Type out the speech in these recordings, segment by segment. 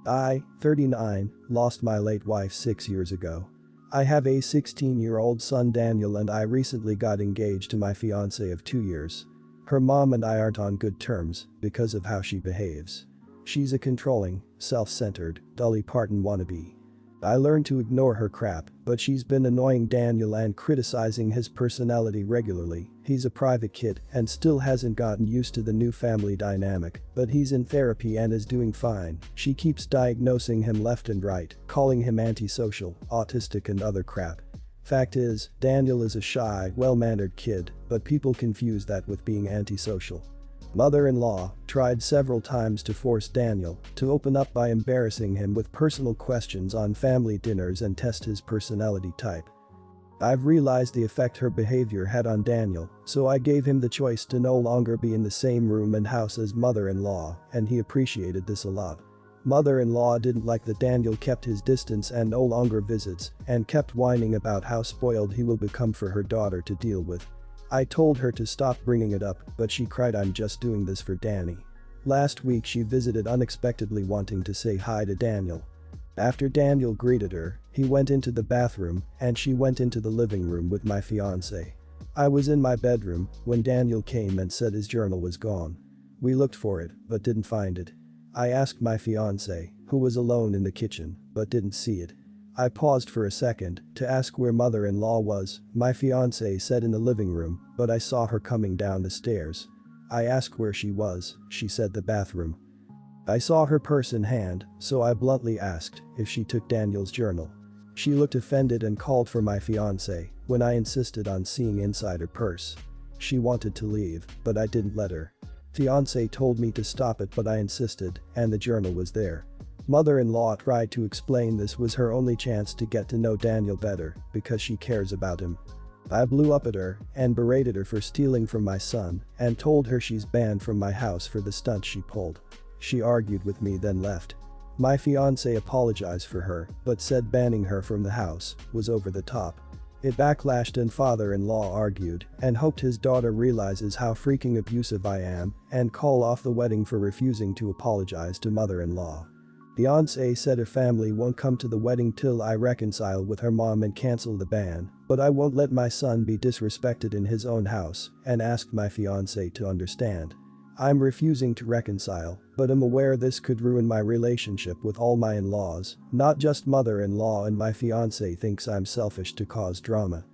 I, 39, lost my late wife 6 years ago. I have a 16-year-old son Daniel and I recently got engaged to my fiancée of 2 years. Her mom and I aren't on good terms because of how she behaves. She's a controlling, self-centered, Dolly Parton wannabe. I learned to ignore her crap, but she's been annoying Daniel and criticizing his personality regularly. He's a private kid and still hasn't gotten used to the new family dynamic, but he's in therapy and is doing fine. She keeps diagnosing him left and right, calling him antisocial, autistic and other crap. Fact is, Daniel is a shy, well-mannered kid, but people confuse that with being antisocial. Mother-in-law tried several times to force Daniel to open up by embarrassing him with personal questions on family dinners and test his personality type. I've realized the effect her behavior had on Daniel, so I gave him the choice to no longer be in the same room and house as mother-in-law, and he appreciated this a lot. Mother-in-law didn't like that Daniel kept his distance and no longer visits, and kept whining about how spoiled he will become for her daughter to deal with. I told her to stop bringing it up, but she cried, "I'm just doing this for Danny." Last week she visited unexpectedly wanting to say hi to Daniel. After Daniel greeted her, he went into the bathroom and she went into the living room with my fiancé. I was in my bedroom when Daniel came and said his journal was gone. We looked for it, but didn't find it. I asked my fiancé, who was alone in the kitchen, but didn't see it. I paused for a second to ask where mother-in-law was. My fiancé said in the living room, but I saw her coming down the stairs. I asked where she was, she said the bathroom. I saw her purse in hand, so I bluntly asked if she took Daniel's journal. She looked offended and called for my fiancé when I insisted on seeing inside her purse. She wanted to leave, but I didn't let her. Fiancé told me to stop it, but I insisted, and the journal was there. Mother-in-law tried to explain this was her only chance to get to know Daniel better because she cares about him. I blew up at her and berated her for stealing from my son and told her she's banned from my house for the stunt she pulled. She argued with me then left. My fiancé apologized for her but said banning her from the house was over the top. It backlashed and father-in-law argued and hoped his daughter realizes how freaking abusive I am and call off the wedding for refusing to apologize to mother-in-law. Fiancé said her family won't come to the wedding till I reconcile with her mom and cancel the ban, but I won't let my son be disrespected in his own house and asked my fiancé to understand. I'm refusing to reconcile, but am aware this could ruin my relationship with all my in-laws, not just mother-in-law, and my fiancé thinks I'm selfish to cause drama.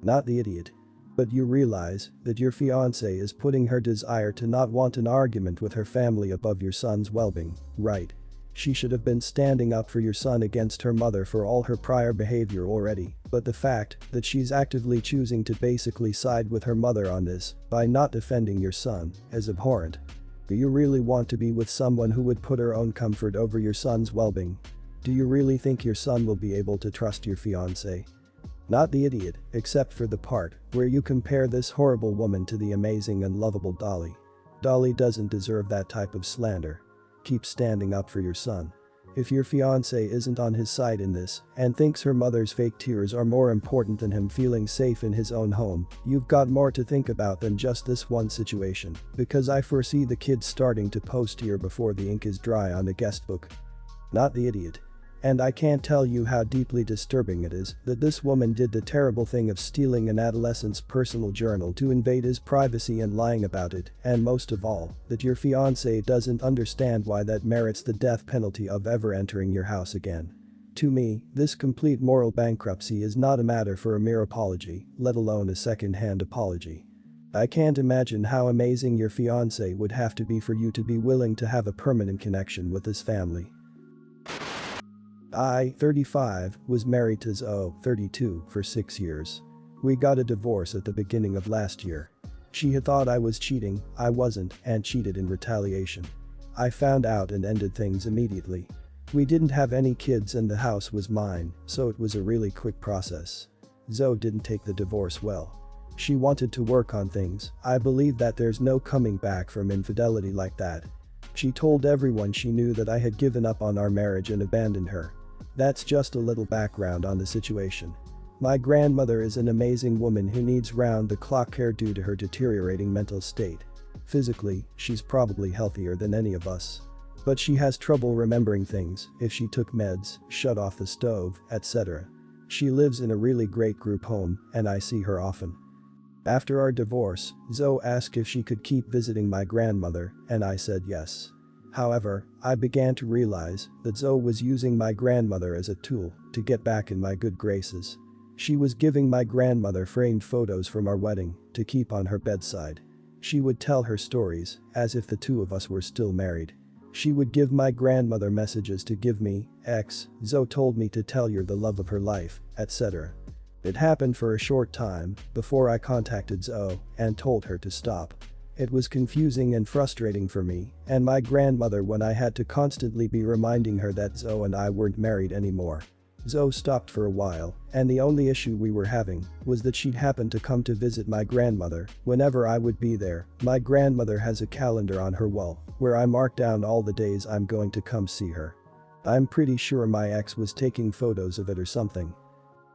Not the idiot. But you realize that your fiancé is putting her desire to not want an argument with her family above your son's well-being, right? She should have been standing up for your son against her mother for all her prior behavior already, but the fact that she's actively choosing to basically side with her mother on this by not defending your son is abhorrent. Do you really want to be with someone who would put her own comfort over your son's well-being? Do you really think your son will be able to trust your fiancé? Not the idiot, except for the part where you compare this horrible woman to the amazing and lovable Dolly. Dolly doesn't deserve that type of slander. Keep standing up for your son. If your fiancé isn't on his side in this and thinks her mother's fake tears are more important than him feeling safe in his own home, you've got more to think about than just this one situation, because I foresee the kids starting to post here before the ink is dry on the guest book. Not the idiot. And I can't tell you how deeply disturbing it is that this woman did the terrible thing of stealing an adolescent's personal journal to invade his privacy and lying about it, and most of all, that your fiancé doesn't understand why that merits the death penalty of ever entering your house again. To me, this complete moral bankruptcy is not a matter for a mere apology, let alone a second-hand apology. I can't imagine how amazing your fiancé would have to be for you to be willing to have a permanent connection with his family. I, 35, was married to Zoe, 32, for 6 years. We got a divorce at the beginning of last year. She had thought I was cheating, I wasn't, and cheated in retaliation. I found out and ended things immediately. We didn't have any kids and the house was mine, so it was a really quick process. Zoe didn't take the divorce well. She wanted to work on things. I believe that there's no coming back from infidelity like that. She told everyone she knew that I had given up on our marriage and abandoned her. That's just a little background on the situation. My grandmother is an amazing woman who needs round-the-clock care due to her deteriorating mental state. Physically, she's probably healthier than any of us. But she has trouble remembering things if she took meds, shut off the stove, etc. She lives in a really great group home and I see her often. After our divorce, Zoe asked if she could keep visiting my grandmother and I said yes. However, I began to realize that Zoe was using my grandmother as a tool to get back in my good graces. She was giving my grandmother framed photos from our wedding to keep on her bedside. She would tell her stories as if the two of us were still married. She would give my grandmother messages to give me, Zoe told me to tell you're the love of her life, etc. It happened for a short time before I contacted Zoe and told her to stop. It was confusing and frustrating for me and my grandmother when I had to constantly be reminding her that Zoe and I weren't married anymore. Zoe stopped for a while and the only issue we were having was that she'd happen to come to visit my grandmother whenever I would be there. My grandmother has a calendar on her wall where I mark down all the days I'm going to come see her. I'm pretty sure my ex was taking photos of it or something.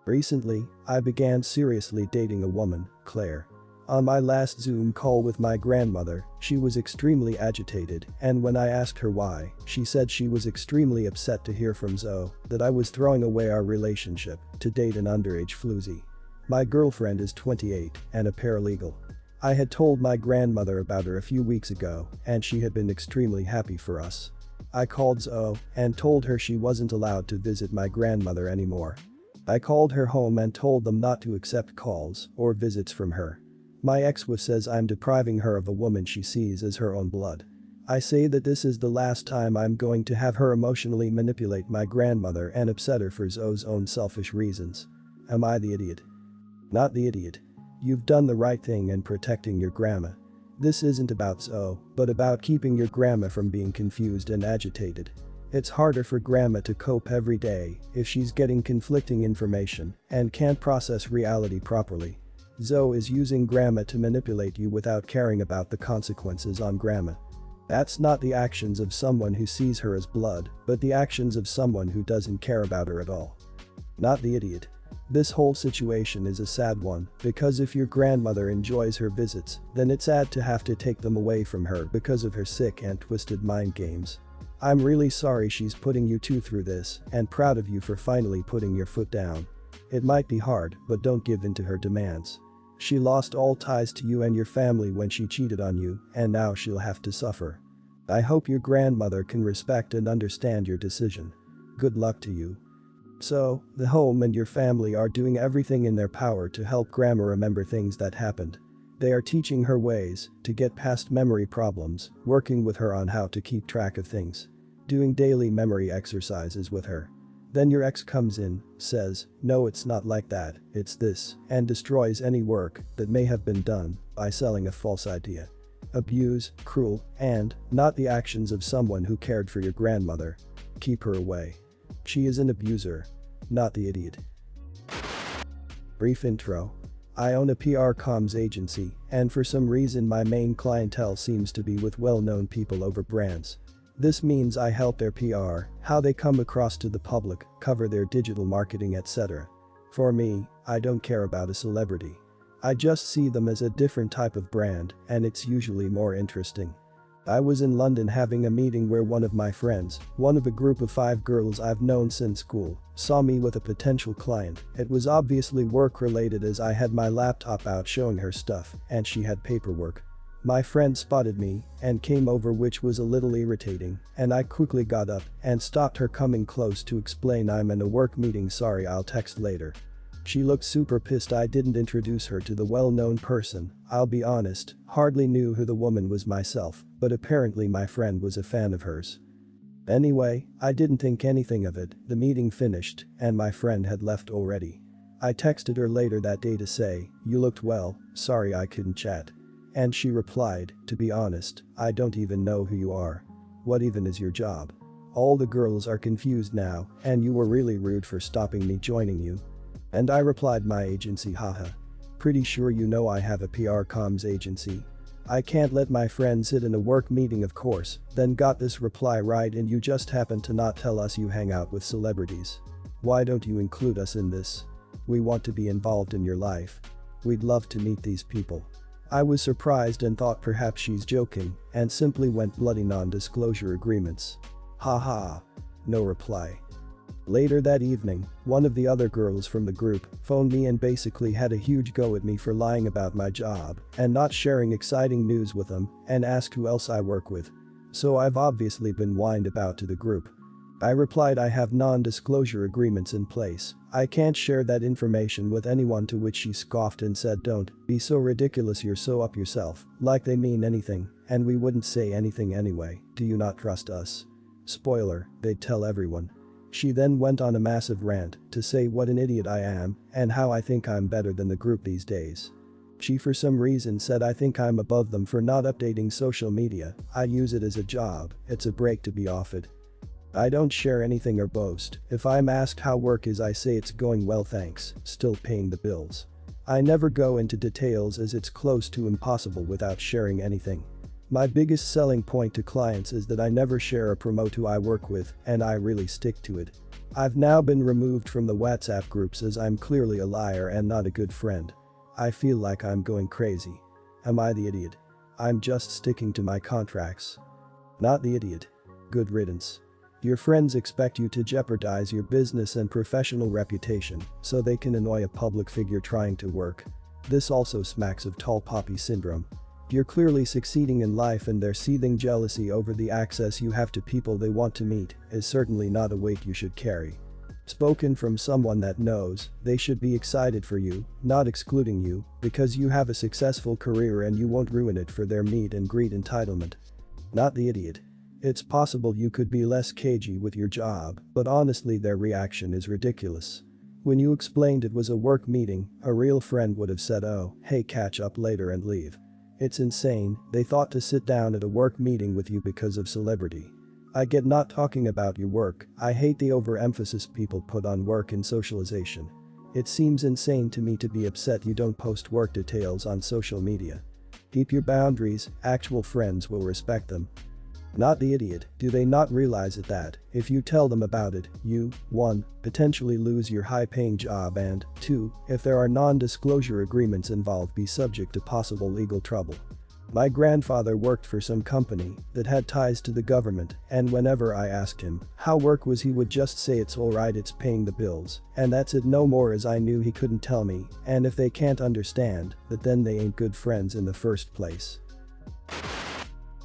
Recently, I began seriously dating a woman, Claire. On my last Zoom call with my grandmother, she was extremely agitated and when I asked her why, she said she was extremely upset to hear from Zoe that I was throwing away our relationship to date an underage floozy. My girlfriend is 28 and a paralegal. I had told my grandmother about her a few weeks ago and she had been extremely happy for us. I called Zoe and told her she wasn't allowed to visit my grandmother anymore. I called her home and told them not to accept calls or visits from her. My ex-wife says I'm depriving her of a woman she sees as her own blood. I say that this is the last time I'm going to have her emotionally manipulate my grandmother and upset her for Zoe's own selfish reasons. Am I the idiot? Not the idiot. You've done the right thing in protecting your grandma. This isn't about Zoe, but about keeping your grandma from being confused and agitated. It's harder for grandma to cope every day if she's getting conflicting information and can't process reality properly. Zoe is using grandma to manipulate you without caring about the consequences on grandma. That's not the actions of someone who sees her as blood, but the actions of someone who doesn't care about her at all. Not the idiot. This whole situation is a sad one because if your grandmother enjoys her visits, then it's sad to have to take them away from her because of her sick and twisted mind games. I'm really sorry she's putting you two through this and proud of you for finally putting your foot down. It might be hard, but don't give in to her demands. She lost all ties to you and your family when she cheated on you, and now she'll have to suffer. I hope your grandmother can respect and understand your decision. Good luck to you. So, the home and your family are doing everything in their power to help grandma remember things that happened. They are teaching her ways to get past memory problems, working with her on how to keep track of things, doing daily memory exercises with her. Then your ex comes in, says, no it's not like that, it's this, and destroys any work that may have been done by selling a false idea. Abuse, cruel, and not the actions of someone who cared for your grandmother. Keep her away. She is an abuser. Not the idiot. Brief intro. I own a PR comms agency, and for some reason my main clientele seems to be with well-known people over brands. This means I help their PR, how they come across to the public, cover their digital marketing etc. For me, I don't care about a celebrity. I just see them as a different type of brand and it's usually more interesting. I was in London having a meeting where one of my friends, one of a group of 5 girls I've known since school, saw me with a potential client. It was obviously work related as I had my laptop out showing her stuff and she had paperwork. My friend spotted me and came over, which was a little irritating, and I quickly got up and stopped her coming close to explain I'm in a work meeting, sorry I'll text later. She looked super pissed I didn't introduce her to the well-known person. I'll be honest, hardly knew who the woman was myself, but apparently my friend was a fan of hers. Anyway, I didn't think anything of it. The meeting finished and my friend had left already. I texted her later that day to say, you looked well, sorry I couldn't chat. And she replied, to be honest, I don't even know who you are. What even is your job? All the girls are confused now, and you were really rude for stopping me joining you. And I replied, my agency, haha. Pretty sure you know I have a PR comms agency. I can't let my friend sit in a work meeting, of course. Then got this reply, right, and you just happen to not tell us you hang out with celebrities. Why don't you include us in this? We want to be involved in your life. We'd love to meet these people. I was surprised and thought perhaps she's joking and simply went bloody non-disclosure agreements. Haha. No reply. Later that evening, one of the other girls from the group phoned me and basically had a huge go at me for lying about my job and not sharing exciting news with them and asked who else I work with. So I've obviously been whined about to the group. I replied I have non-disclosure agreements in place. I can't share that information with anyone, to which she scoffed and said, "Don't be so ridiculous, you're so up yourself, like they mean anything, and we wouldn't say anything anyway, do you not trust us?" Spoiler, they'd tell everyone. She then went on a massive rant to say what an idiot I am and how I think I'm better than the group these days. She for some reason said I think I'm above them for not updating social media. I use it as a job, it's a break to be off it. I don't share anything or boast. If I'm asked how work is, I say it's going well, thanks, still paying the bills. I never go into details as it's close to impossible without sharing anything. My biggest selling point to clients is that I never share or promote who I work with, and I really stick to it. I've now been removed from the WhatsApp groups as I'm clearly a liar and not a good friend. I feel like I'm going crazy. Am I the idiot? I'm just sticking to my contracts. Not the idiot. Good riddance. Your friends expect you to jeopardize your business and professional reputation so they can annoy a public figure trying to work. This also smacks of tall poppy syndrome. You're clearly succeeding in life, and their seething jealousy over the access you have to people they want to meet is certainly not a weight you should carry. Spoken from someone that knows they should be excited for you, not excluding you, because you have a successful career and you won't ruin it for their meet and greet entitlement. Not the idiot. It's possible you could be less cagey with your job, but honestly their reaction is ridiculous. When you explained it was a work meeting, a real friend would have said, "Oh, hey, catch up later," and leave. It's insane, they thought to sit down at a work meeting with you because of celebrity. I get not talking about your work. I hate the overemphasis people put on work and socialization. It seems insane to me to be upset you don't post work details on social media. Keep your boundaries, actual friends will respect them. Not the idiot. Do they not realize that if you tell them about it, you, 1, potentially lose your high-paying job, and 2, if there are non-disclosure agreements involved, be subject to possible legal trouble. My grandfather worked for some company that had ties to the government, and whenever I asked him how work was, he would just say it's alright, it's paying the bills, and that's it, no more, as I knew he couldn't tell me, and if they can't understand that, then they ain't good friends in the first place.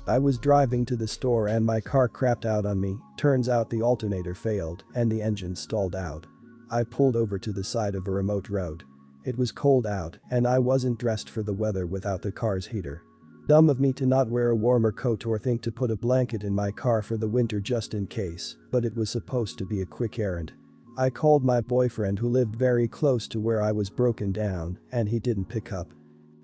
I was driving to the store and my car crapped out on me. Turns out the alternator failed and the engine stalled out. I pulled over to the side of a remote road. It was cold out and I wasn't dressed for the weather without the car's heater. Dumb of me to not wear a warmer coat or think to put a blanket in my car for the winter just in case, but it was supposed to be a quick errand. I called my boyfriend, who lived very close to where I was broken down, and he didn't pick up.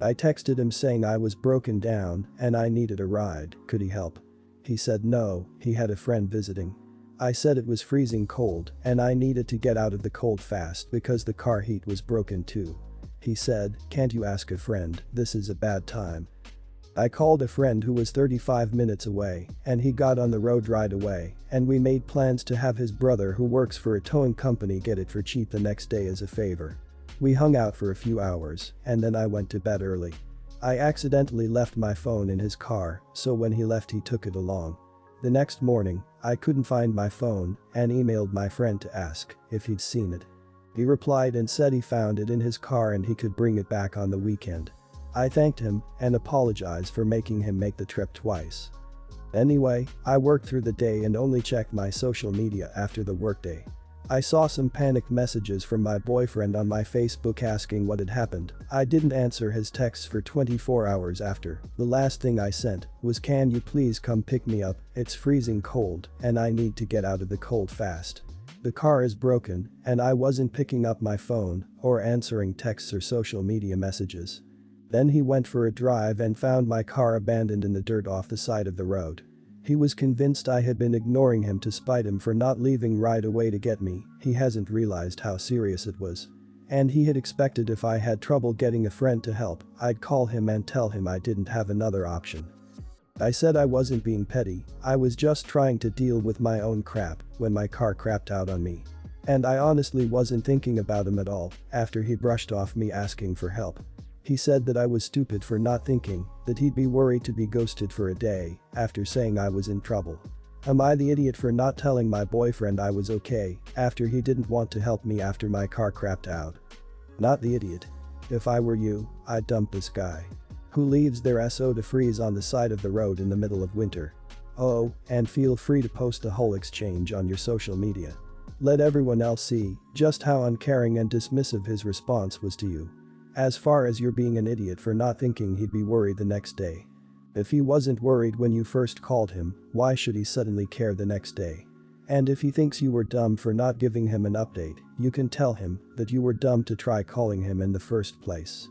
I texted him saying I was broken down and I needed a ride, could he help? He said no, he had a friend visiting. I said it was freezing cold and I needed to get out of the cold fast because the car heat was broken too. He said, "Can't you ask a friend, this is a bad time." I called a friend who was 35 minutes away and he got on the road right away, and we made plans to have his brother, who works for a towing company, get it for cheap the next day as a favor. We hung out for a few hours and then I went to bed early. I accidentally left my phone in his car, so when he left he took it along. The next morning, I couldn't find my phone and emailed my friend to ask if he'd seen it. He replied and said he found it in his car and he could bring it back on the weekend. I thanked him and apologized for making him make the trip twice. Anyway, I worked through the day and only checked my social media after the workday. I saw some panicked messages from my boyfriend on my Facebook asking what had happened. I didn't answer his texts for 24 hours after. The last thing I sent was, "Can you please come pick me up? It's freezing cold and I need to get out of the cold fast. The car is broken," and I wasn't picking up my phone or answering texts or social media messages. Then he went for a drive and found my car abandoned in the dirt off the side of the road. He was convinced I had been ignoring him to spite him for not leaving right away to get me. He hasn't realized how serious it was. And he had expected if I had trouble getting a friend to help, I'd call him and tell him I didn't have another option. I said I wasn't being petty, I was just trying to deal with my own crap when my car crapped out on me. And I honestly wasn't thinking about him at all after he brushed off me asking for help. He said that I was stupid for not thinking that he'd be worried to be ghosted for a day after saying I was in trouble. Am I the idiot for not telling my boyfriend I was okay after he didn't want to help me after my car crapped out? Not the idiot. If I were you, I'd dump this guy. Who leaves their SO to freeze on the side of the road in the middle of winter? Oh, and feel free to post the whole exchange on your social media. Let everyone else see just how uncaring and dismissive his response was to you. As far as you're being an idiot for not thinking he'd be worried the next day. If he wasn't worried when you first called him, why should he suddenly care the next day? And if he thinks you were dumb for not giving him an update, you can tell him that you were dumb to try calling him in the first place.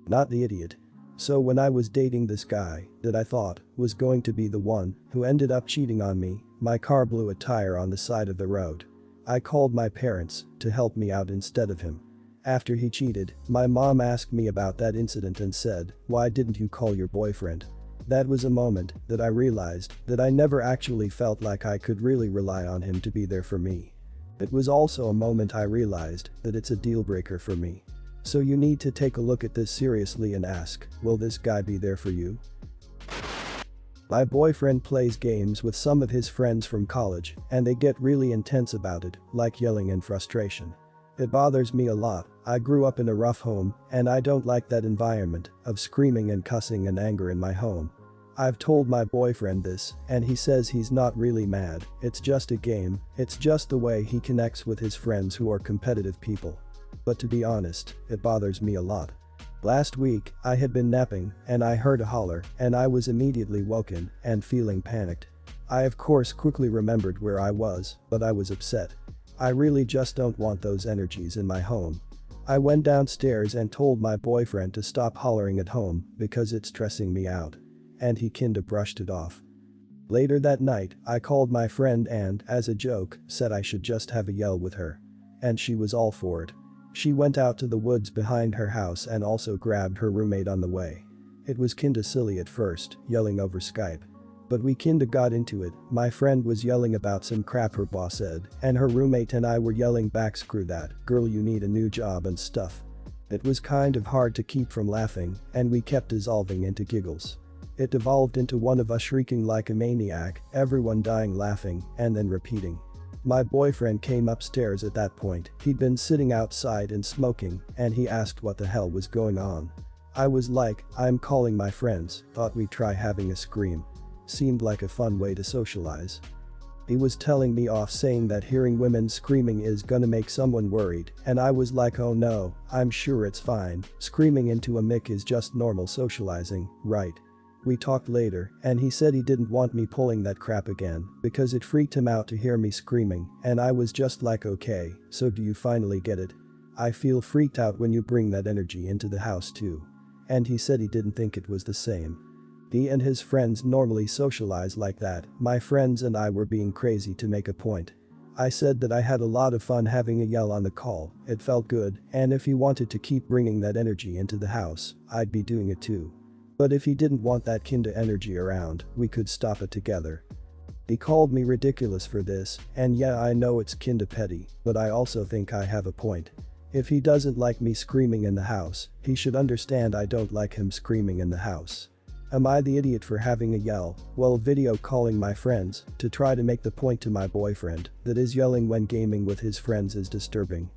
Not the idiot. So when I was dating this guy that I thought was going to be the one who ended up cheating on me, my car blew a tire on the side of the road. I called my parents to help me out instead of him. After he cheated, my mom asked me about that incident and said, "Why didn't you call your boyfriend?" That was a moment that I realized that I never actually felt like I could really rely on him to be there for me. It was also a moment I realized that it's a deal breaker for me. So you need to take a look at this seriously and ask, will this guy be there for you? My boyfriend plays games with some of his friends from college and they get really intense about it, like yelling in frustration. It bothers me a lot. I grew up in a rough home and I don't like that environment of screaming and cussing and anger in my home. I've told my boyfriend this and he says he's not really mad, it's just a game, it's just the way he connects with his friends who are competitive people. But to be honest, it bothers me a lot. Last week, I had been napping and I heard a holler and I was immediately woken and feeling panicked. I of course quickly remembered where I was, but I was upset. I really just don't want those energies in my home. I went downstairs and told my boyfriend to stop hollering at home because it's stressing me out. And he kinda brushed it off. Later that night, I called my friend and, as a joke, said I should just have a yell with her. And she was all for it. She went out to the woods behind her house and also grabbed her roommate on the way. It was kinda silly at first, yelling over Skype. But we kinda got into it. My friend was yelling about some crap her boss said, and her roommate and I were yelling back, "Screw that, girl, you need a new job," and stuff. It was kind of hard to keep from laughing, and we kept dissolving into giggles. It devolved into one of us shrieking like a maniac, everyone dying laughing, and then repeating. My boyfriend came upstairs at that point. He'd been sitting outside and smoking, and he asked what the hell was going on. I was like, "I'm calling my friends, thought we'd try having a scream." Seemed like a fun way to socialize. He was telling me off saying that hearing women screaming is gonna make someone worried, and I was like, oh no, I'm sure it's fine, screaming into a mic is just normal socializing, right? We talked later, and he said he didn't want me pulling that crap again because it freaked him out to hear me screaming, and I was just like, okay, so do you finally get it? I feel freaked out when you bring that energy into the house too. And he said he didn't think it was the same. He and his friends normally socialize like that. My friends and I were being crazy to make a point. I said that I had a lot of fun having a yell on the call, it felt good, and if he wanted to keep bringing that energy into the house, I'd be doing it too. But if he didn't want that kinda energy around, we could stop it together. He called me ridiculous for this, and yeah, I know it's kinda petty, but I also think I have a point. If he doesn't like me screaming in the house, he should understand I don't like him screaming in the house. Am I the idiot for having a yell while video calling my friends to try to make the point to my boyfriend that is yelling when gaming with his friends is disturbing?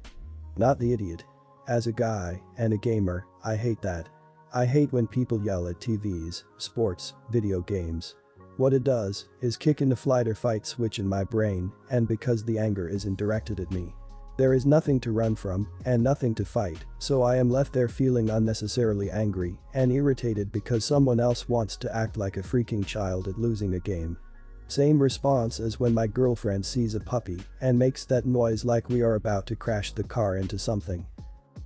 Not the idiot. As a guy and a gamer, I hate that. I hate when people yell at TVs, sports, video games. What it does is kick in the flight or fight switch in my brain, and because the anger isn't directed at me, there is nothing to run from and nothing to fight, so I am left there feeling unnecessarily angry and irritated because someone else wants to act like a freaking child at losing a game. Same response as when my girlfriend sees a puppy and makes that noise like we are about to crash the car into something.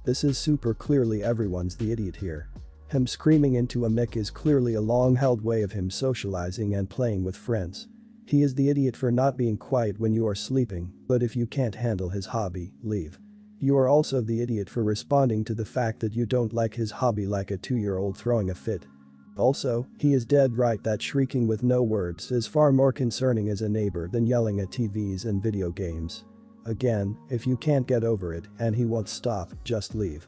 This is super clearly everyone's the idiot here. Him screaming into a mic is clearly a long-held way of him socializing and playing with friends. He is the idiot for not being quiet when you are sleeping, but if you can't handle his hobby, leave. You are also the idiot for responding to the fact that you don't like his hobby like a 2-year-old throwing a fit. Also, he is dead right that shrieking with no words is far more concerning as a neighbor than yelling at TVs and video games. Again, if you can't get over it and he won't stop, just leave.